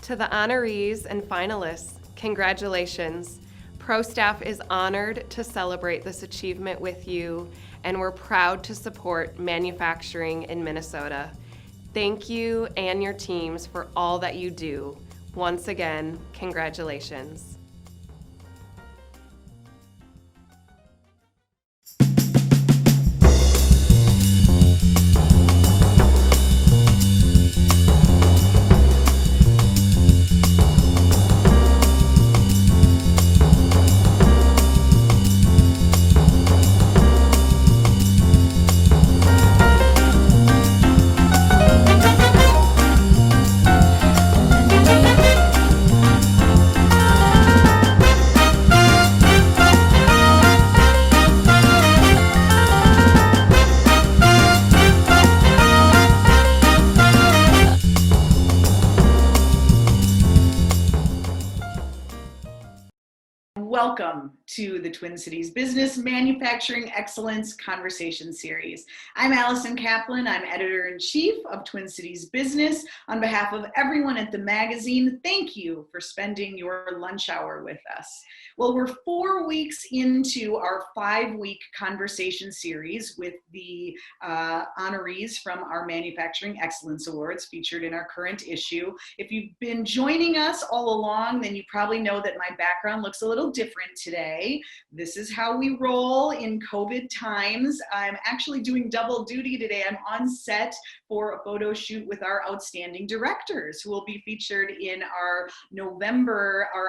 To the honorees and finalists, congratulations. Pro staff is honored to celebrate this achievement with you, and we're proud to support manufacturing in Minnesota. Thank you and your teams for all that you do. Once again, congratulations. Welcome to the Twin Cities Business Manufacturing Excellence Conversation Series. I'm Allison Kaplan. I'm Editor-in-Chief of Twin Cities Business. On behalf of everyone at the magazine, thank you for spending your lunch hour with us. Well, we're 4 weeks into our 5-week conversation series with the honorees from our Manufacturing Excellence Awards featured in our current issue. If you've been joining us all along, then you probably know that my background looks a little different today. This is how we roll in COVID times. I'm actually doing double duty today. I'm on set for a photo shoot with our outstanding directors who will be featured in our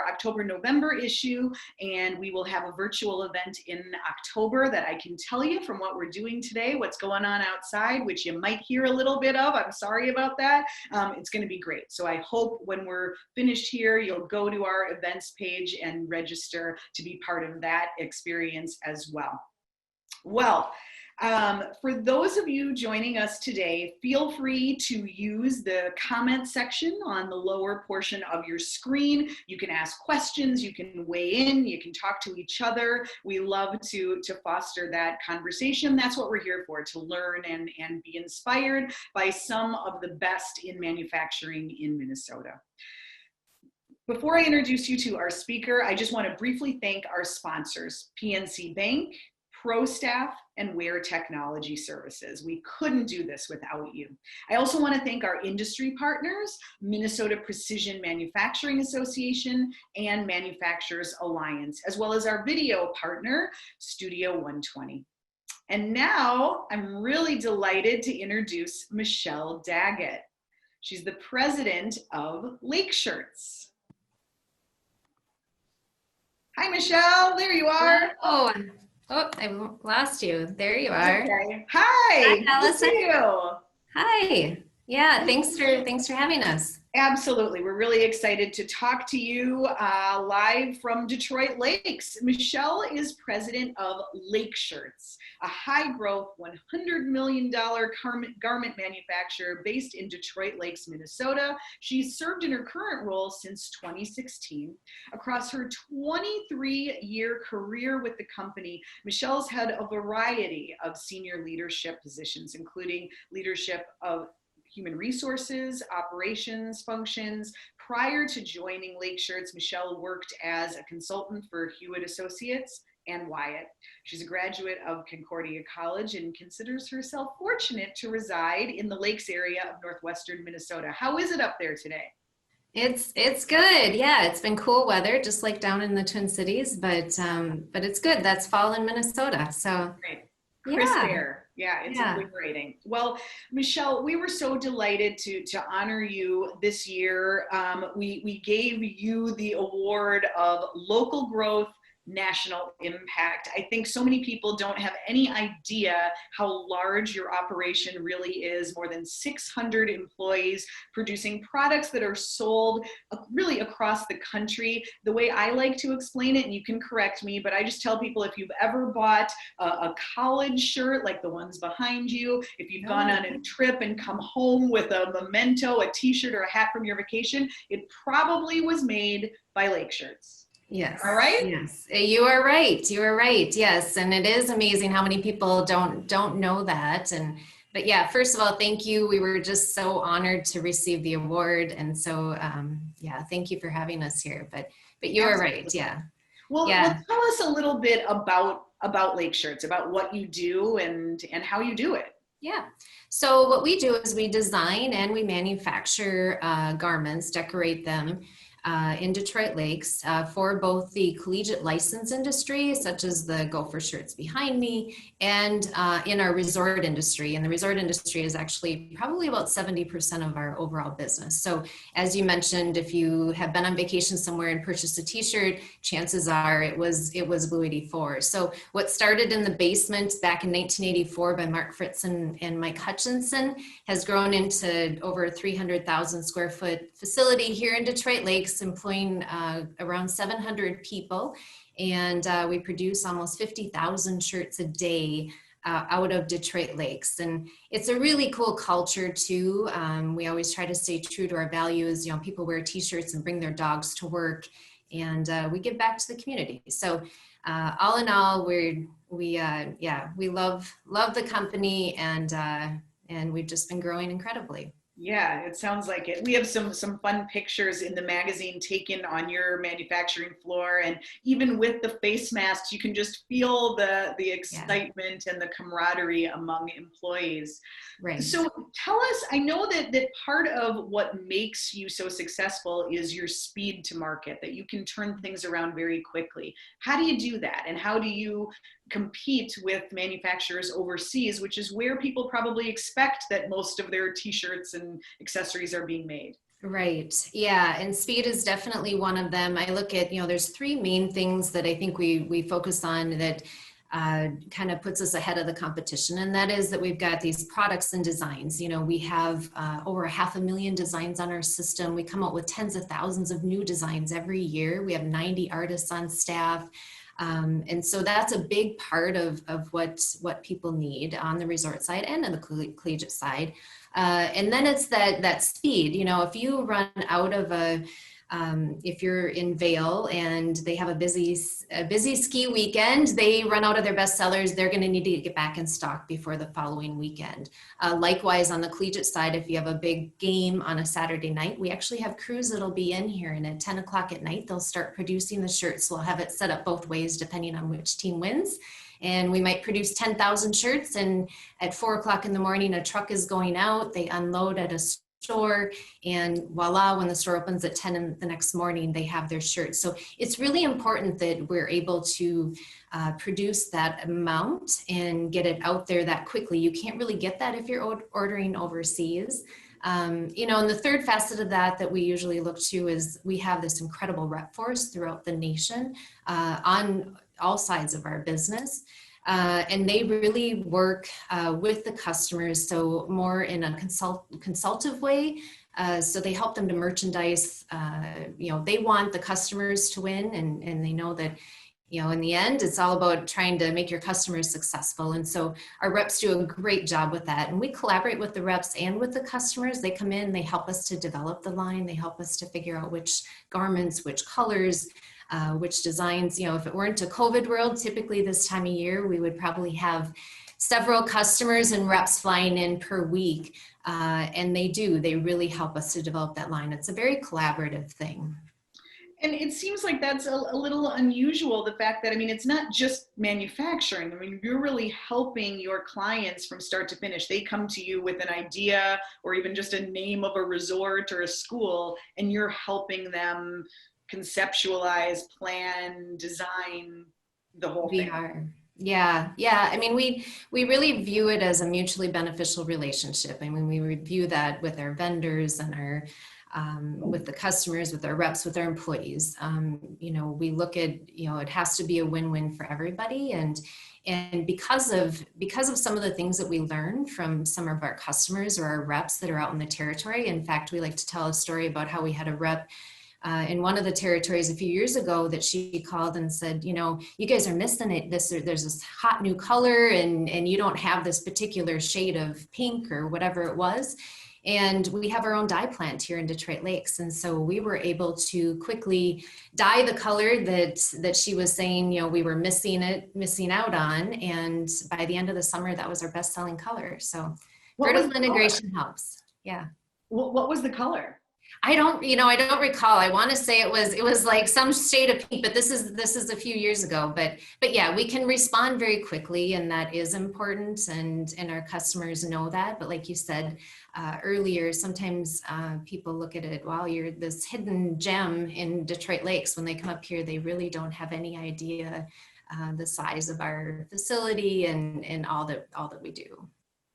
October-November issue, and we will have a virtual event in October that I can tell you from what we're doing today, what's going on outside, which you might hear a little bit of. I'm sorry about that. It's going to be great. So I hope when we're finished here, you'll go to our events page and register to be part of that experience as well. Well, for those of you joining us today, feel free to use the comment section on the lower portion of your screen. You can ask questions, you can weigh in, you can talk to each other. We love to foster that conversation. That's what we're here for, to learn and be inspired by some of the best in manufacturing in Minnesota. Before I introduce you to our speaker, I just want to briefly thank our sponsors, PNC Bank, Pro Staff, and Wear Technology Services. We couldn't do this without you. I also want to thank our industry partners, Minnesota Precision Manufacturing Association and Manufacturers Alliance, as well as our video partner, Studio 120. And now I'm really delighted to introduce Michelle Daggett. She's the president of Lakeshirts. Hi, Michelle. There you are. Oh, I lost you. There you are. Okay. Hi. Hi, Allison. Good to see you. Hi. Yeah, thanks for having us. Absolutely. We're really excited to talk to you live from Detroit Lakes. Michelle is president of Lakeshirts, a high-growth $100 million garment manufacturer based in Detroit Lakes, Minnesota. She's served in her current role since 2016. Across her 23-year career with the company, Michelle's had a variety of senior leadership positions, including leadership of human resources, operations functions. Prior to joining Lakeshirts, Michelle worked as a consultant for Hewitt Associates and Wyatt. She's a graduate of Concordia College and considers herself fortunate to reside in the Lakes area of northwestern Minnesota. How is it up there today? It's good. Yeah, it's been cool weather, just like down in the Twin Cities, but it's good. That's fall in Minnesota. So great. Crisp yeah. air. Yeah, it's invigorating. Well, Michelle, we were so delighted to honor you this year. We gave you the award of Local Growth National Impact. I think so many people don't have any idea how large your operation really is. More than 600 employees producing products that are sold really across the country. The way I like to explain it, and you can correct me, but I just tell people, if you've ever bought a college shirt like the ones behind you, if you've gone on a trip and come home with a memento, a t-shirt, or a hat from your vacation, it probably was made by Lakeshirts. Yes. All right. Yes, you are right. You are right. Yes, and it is amazing how many people don't know that, and But yeah, first of all, thank you. We were just so honored to receive the award. And so, yeah, thank you for having us here. But you are right. Yeah. Well, Yeah. tell us a little bit about Lakeshirts, about what you do and how you do it. Yeah. So what we do is we design and we manufacture garments, decorate them in Detroit Lakes for both the collegiate license industry, such as the Gopher shirts behind me, and in our resort industry. And the resort industry is actually probably about 70% of our overall business. So as you mentioned, if you have been on vacation somewhere and purchased a t-shirt, chances are it was Blue 84. So what started in the basement back in 1984 by Mark Fritz and Mike Hutchinson has grown into over a 300,000 square foot facility here in Detroit Lakes, employing around 700 people. And we produce almost 50,000 shirts a day out of Detroit Lakes. And it's a really cool culture too. We always try to stay true to our values. You know, people wear t-shirts and bring their dogs to work, and we give back to the community. So all in all, we love the company, and we've just been growing incredibly. Yeah, it sounds like it. We have some fun pictures in the magazine taken on your manufacturing floor, and even with the face masks, you can just feel the excitement and the camaraderie among employees. Right. So tell us, I know that part of what makes you so successful is your speed to market, that you can turn things around very quickly. How do you do that? And how do you compete with manufacturers overseas, which is where people probably expect that most of their t-shirts and accessories are being made? Right. Yeah. And speed is definitely one of them. I look at, there's three main things that I think we focus on that kind of puts us ahead of the competition. And that is that we've got these products and designs. We have over 500,000 designs on our system. We come out with tens of thousands of new designs every year. We have 90 artists on staff. And so that's a big part of what people need on the resort side and on the collegiate side. And then it's that speed. If you run out of if you're in Vail and they have a busy ski weekend, they run out of their best sellers, they're going to need to get back in stock before the following weekend. Likewise, on the collegiate side, if you have a big game on a Saturday night, we actually have crews that'll be in here, and at 10 o'clock at night, they'll start producing the shirts. We'll have it set up both ways depending on which team wins. And we might produce 10,000 shirts, and at 4 o'clock in the morning, a truck is going out, they unload at a store, and voila, when the store opens at 10 in the next morning, they have their shirts. So it's really important that we're able to produce that amount and get it out there that quickly. You can't really get that if you're ordering overseas. And the third facet of that we usually look to is we have this incredible rep force throughout the nation on all sides of our business. And they really work with the customers, so more in a consultative way. So they help them to merchandise. They want the customers to win, and they know that, in the end, it's all about trying to make your customers successful. And so our reps do a great job with that. And we collaborate with the reps and with the customers. They come in, they help us to develop the line. They help us to figure out which garments, which colors, which designs. If it weren't a COVID world, typically this time of year, we would probably have several customers and reps flying in per week. And they really help us to develop that line. It's a very collaborative thing. And it seems like that's a little unusual, the fact that, it's not just manufacturing. You're really helping your clients from start to finish. They come to you with an idea or even just a name of a resort or a school, and you're helping them conceptualize, plan, design the whole thing. We are. Yeah. We really view it as a mutually beneficial relationship. We review that with our vendors and our with the customers, with our reps, with our employees. We look at, it has to be a win-win for everybody. And because of some of the things that we learn from some of our customers or our reps that are out in the territory. In fact, we like to tell a story about how we had a rep in one of the territories a few years ago that she called and said, you guys are missing it. There's this hot new color and you don't have this particular shade of pink or whatever it was. And we have our own dye plant here in Detroit Lakes. And so we were able to quickly dye the color that she was saying, we were missing out on. And by the end of the summer, that was our best selling color. So What was Vertical the color? integration helps. Yeah. What was the color? I don't recall. I want to say it was like some shade of pink, but this is a few years ago. But yeah, we can respond very quickly, and that is important, and our customers know that. But like you said earlier, sometimes people look at it, wow, you're this hidden gem in Detroit Lakes. When they come up here, they really don't have any idea the size of our facility and all that we do.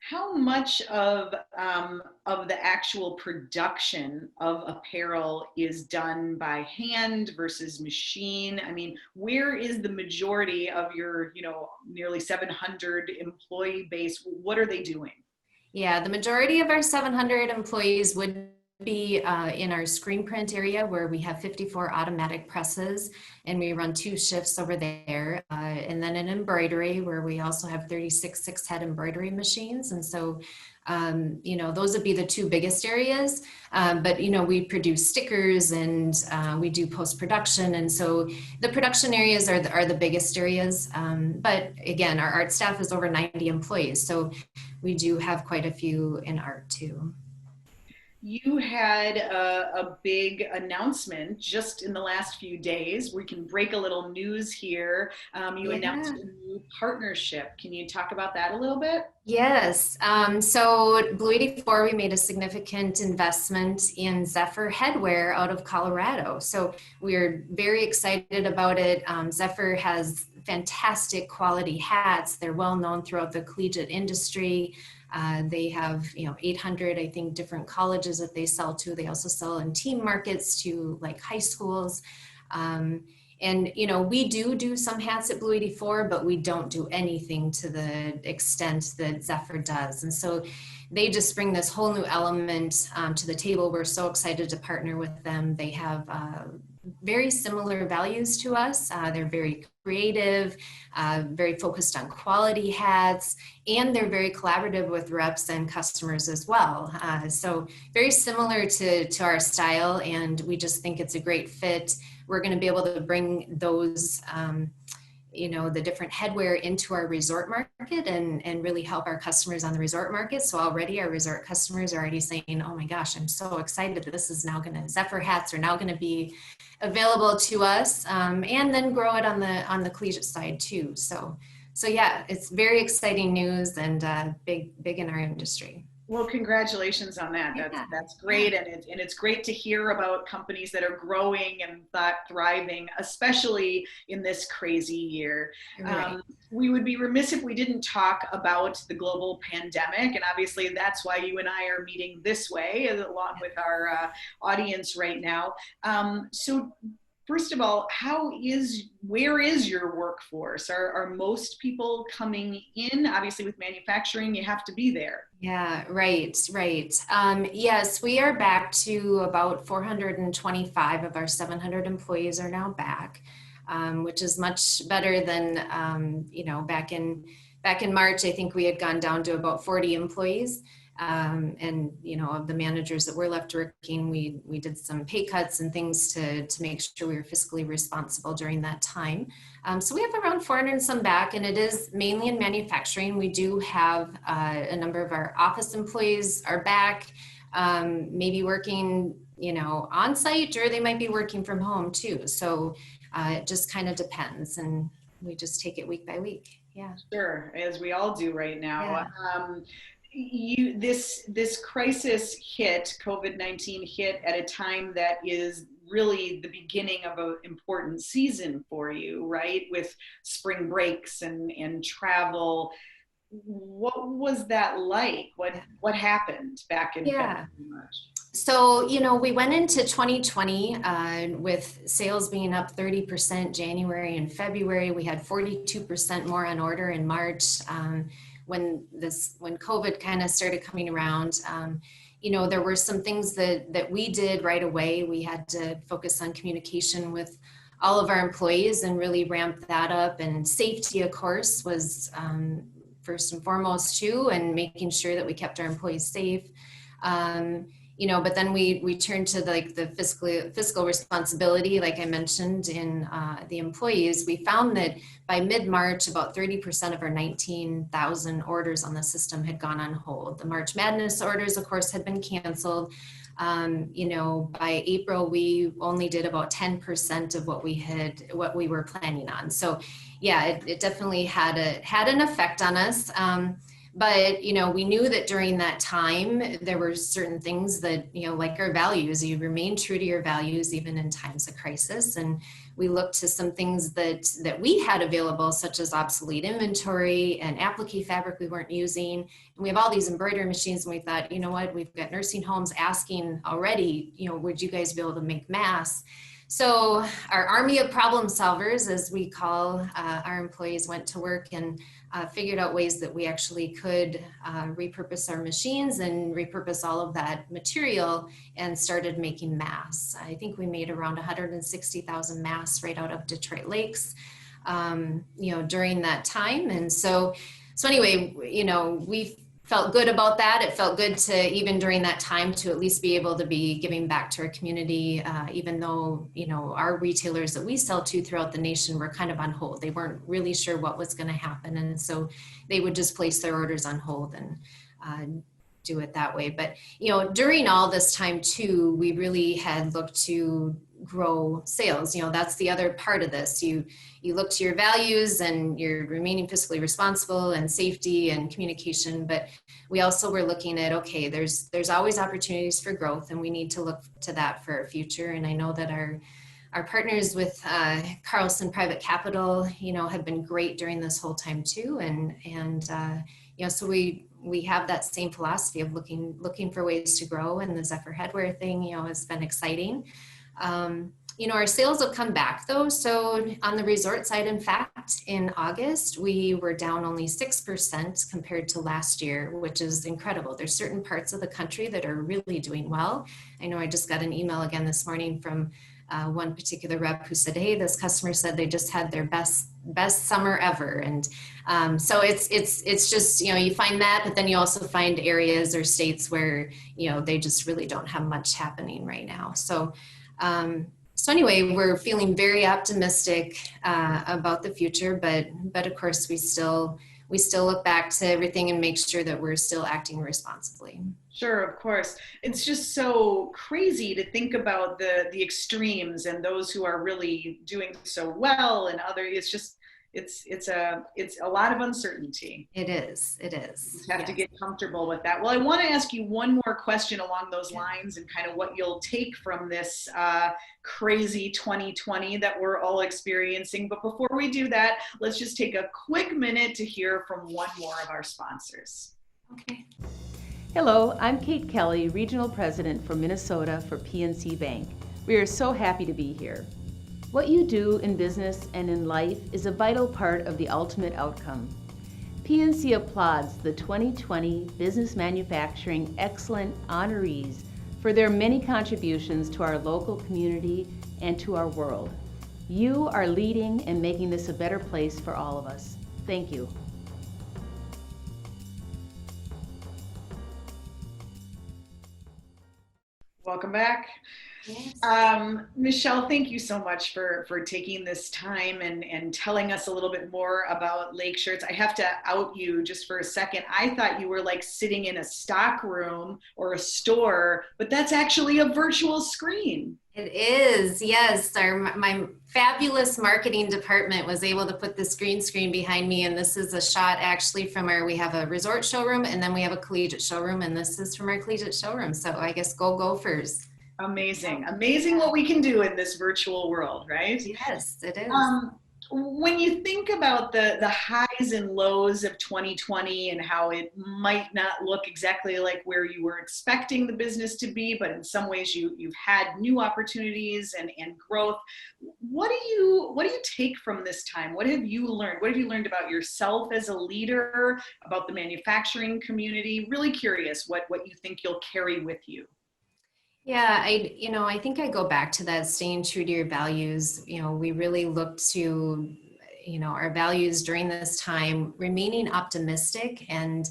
How much of the actual production of apparel is done by hand versus machine? I mean, where is the majority of your, nearly 700 employee base? What are they doing? Yeah, the majority of our 700 employees would be in our screen print area, where we have 54 automatic presses, and we run 2 shifts over there. And then in embroidery, where we also have 36 6-head embroidery machines. And so, those would be the 2 biggest areas. But, we produce stickers, and we do post-production. And so the production areas are the biggest areas. But again, our art staff is over 90 employees. So we do have quite a few in art too. You had a big announcement just in the last few days. We can break a little news here. You announced a new partnership. Can you talk about that a little bit? Yes. So Blue 84, we made a significant investment in Zephyr Headwear out of Colorado. So we're very excited about it. Zephyr has fantastic quality hats. They're well known throughout the collegiate industry. They have, 800, I think, different colleges that they sell to. They also sell in team markets to like high schools. And, we do some hats at Blue 84, but we don't do anything to the extent that Zephyr does. And so they just bring this whole new element to the table. We're so excited to partner with them. They have very similar values to us. They're very creative, very focused on quality hats, and they're very collaborative with reps and customers as well. So very similar to our style, and we just think it's a great fit. We're going to be able to bring those the different headwear into our resort market and really help our customers on the resort market. So already our resort customers are already saying, oh my gosh, I'm so excited that this is now Zephyr hats are now going to be available to us, and then grow it on the collegiate side too. So yeah, it's very exciting news, and big in our industry. Well, congratulations on that. That's great, and it's great to hear about companies that are growing and thriving, especially in this crazy year. Right. We would be remiss if we didn't talk about the global pandemic, and obviously that's why you and I are meeting this way, along with our audience right now. So first of all, where is your workforce? Are most people coming in? Obviously with manufacturing, you have to be there. Yeah, right. Yes, we are back to about 425 of our 700 employees are now back, which is much better than, back in March. I think we had gone down to about 40 employees. And of the managers that were left working, we did some pay cuts and things to make sure we were fiscally responsible during that time. So we have around 400 and some back, and it is mainly in manufacturing. We do have a number of our office employees are back, maybe working on site, or they might be working from home too. So it just kind of depends, and we just take it week by week. Yeah, sure, as we all do right now. Yeah. This crisis hit, COVID-19 hit at a time that is really the beginning of an important season for you, right? With spring breaks and travel. What was that like? What happened back in February, March? So, we went into 2020 with sales being up 30% January and February. We had 42% more on order in March. When COVID kind of started coming around, there were some things that we did right away. We had to focus on communication with all of our employees and really ramp that up. And safety, of course, was first and foremost too, and making sure that we kept our employees safe. but then we turned to like the fiscal responsibility, like I mentioned in the employees. We found that by mid-March, about 30% of our 19,000 orders on the system had gone on hold. The March Madness orders, of course, had been canceled. By April, we only did about 10% of what we were planning on. So yeah, it definitely had an effect on us. But, we knew that during that time, there were certain things that, like our values, you remain true to your values, even in times of crisis. And we looked to some things that we had available, such as obsolete inventory and applique fabric we weren't using. And we have all these embroidery machines, and we thought, we've got nursing homes asking already, would you guys be able to make masks? So our army of problem solvers, as we call our employees, went to work and figured out ways that we actually could repurpose our machines and repurpose all of that material and started making masks. I think we made around 160,000 masks right out of Detroit Lakes, during that time. And so anyway, we felt good about that. It felt good to, even during that time, to at least be able to be giving back to our community, even though, our retailers that we sell to throughout the nation were kind of on hold. They weren't really sure what was going to happen. And so they would just place their orders on hold and do it that way. But, during all this time too, we really had looked to grow sales. That's the other part of this. You look to your values and you're remaining fiscally responsible and safety and communication, but we also were looking at, okay, there's always opportunities for growth, and we need to look to that for our future. And I know that our partners with Carlson Private Capital, have been great during this whole time too. And so we have that same philosophy of looking for ways to grow, and the Zephyr headwear thing, has been exciting. Our sales will come back though. So on the resort side, in fact, in August, we were down only 6% compared to last year, which is incredible. There's certain parts of the country that are really doing well. I know I just got an email again this morning from one particular rep who said, hey, this customer said they just had their best summer ever. And so it's just, you find that, but then you also find areas or states where, they just really don't have much happening right now. So anyway, we're feeling very optimistic about the future, but of course we still look back to everything and make sure that we're still acting responsibly. Sure, of course. It's just so crazy to think about the extremes and those who are really doing so well and it's a lot of uncertainty. It is. You have to get comfortable with that. Well, I want to ask you one more question along those lines and kind of what you'll take from this crazy 2020 that we're all experiencing. But before we do that, let's just take a quick minute to hear from one more of our sponsors. Okay. Hello, I'm Kate Kelly, Regional President for Minnesota for PNC Bank. We are so happy to be here. What you do in business and in life is a vital part of the ultimate outcome. PNC applauds the 2020 Business Manufacturing Excellent honorees for their many contributions to our local community and to our world. You are leading and making this a better place for all of us. Thank you. Welcome back. Yes. Michelle, thank you so much for taking this time and telling us a little bit more about Lakeshirts. I have to out you just for a second. I thought you were like sitting in a stock room or a store, but that's actually a virtual screen. It is, yes. My fabulous marketing department was able to put this green screen behind me, and this is a shot actually from we have a resort showroom, and then we have a collegiate showroom, and this is from our collegiate showroom. So I guess go Gophers. Amazing what we can do in this virtual world, right? Yes, it is. When you think about the highs and lows of 2020 and how it might not look exactly like where you were expecting the business to be, but in some ways you've had new opportunities and growth, what do you take from this time? What have you learned? What have you learned about yourself as a leader, about the manufacturing community? Really curious what you think you'll carry with you. Yeah, I think I go back to that staying true to your values. We really look to, our values during this time, remaining optimistic and,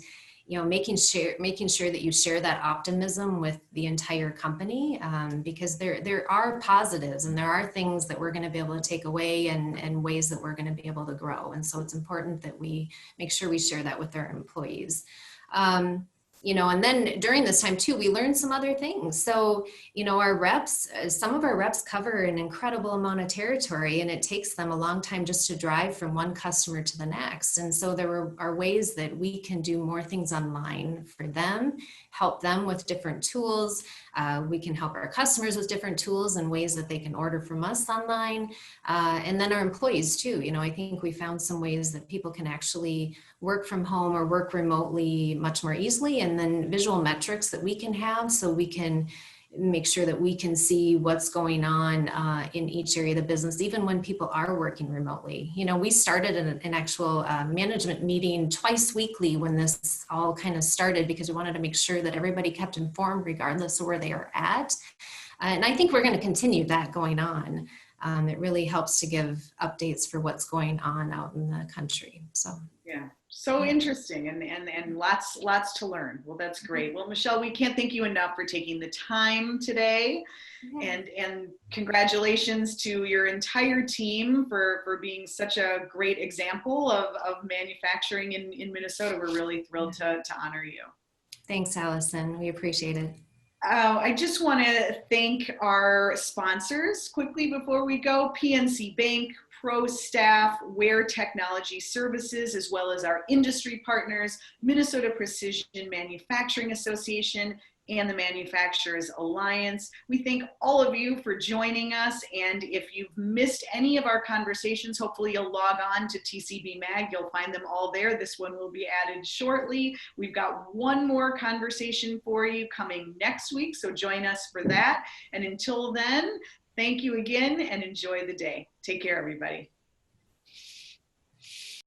making sure that you share that optimism with the entire company, because there are positives and there are things that we're going to be able to take away and ways that we're going to be able to grow. And so it's important that we make sure we share that with our employees. And then during this time too, we learned some other things. So, our reps, some of our reps cover an incredible amount of territory, and it takes them a long time just to drive from one customer to the next. And so there are ways that we can do more things online for them, help them with different tools. We can help our customers with different tools and ways that they can order from us online. And then our employees too. I think we found some ways that people can actually work from home or work remotely much more easily, and then visual metrics that we can have so we can make sure that we can see what's going on in each area of the business, even when people are working remotely. We started an actual management meeting twice weekly when this all kind of started, because we wanted to make sure that everybody kept informed regardless of where they are at. And I think we're going to continue that going on. It really helps to give updates for what's going on out in the country. So yeah, so interesting and lots to learn. Well, that's great. Well, Michelle, we can't thank you enough for taking the time today, and congratulations to your entire team for being such a great example of manufacturing in Minnesota. We're really thrilled to honor you. Thanks, Allison. We appreciate it. I just want to thank our sponsors quickly before we go: PNC Bank, Pro Staff, Ware Technology Services, as well as our industry partners, Minnesota Precision Manufacturing Association, and the Manufacturers Alliance. We thank all of you for joining us, and if you've missed any of our conversations, hopefully you'll log on to TCB Mag. You'll find them all there. This one will be added shortly. We've got one more conversation for you coming next week, so join us for that. And until then, thank you again and enjoy the day. Take care, everybody.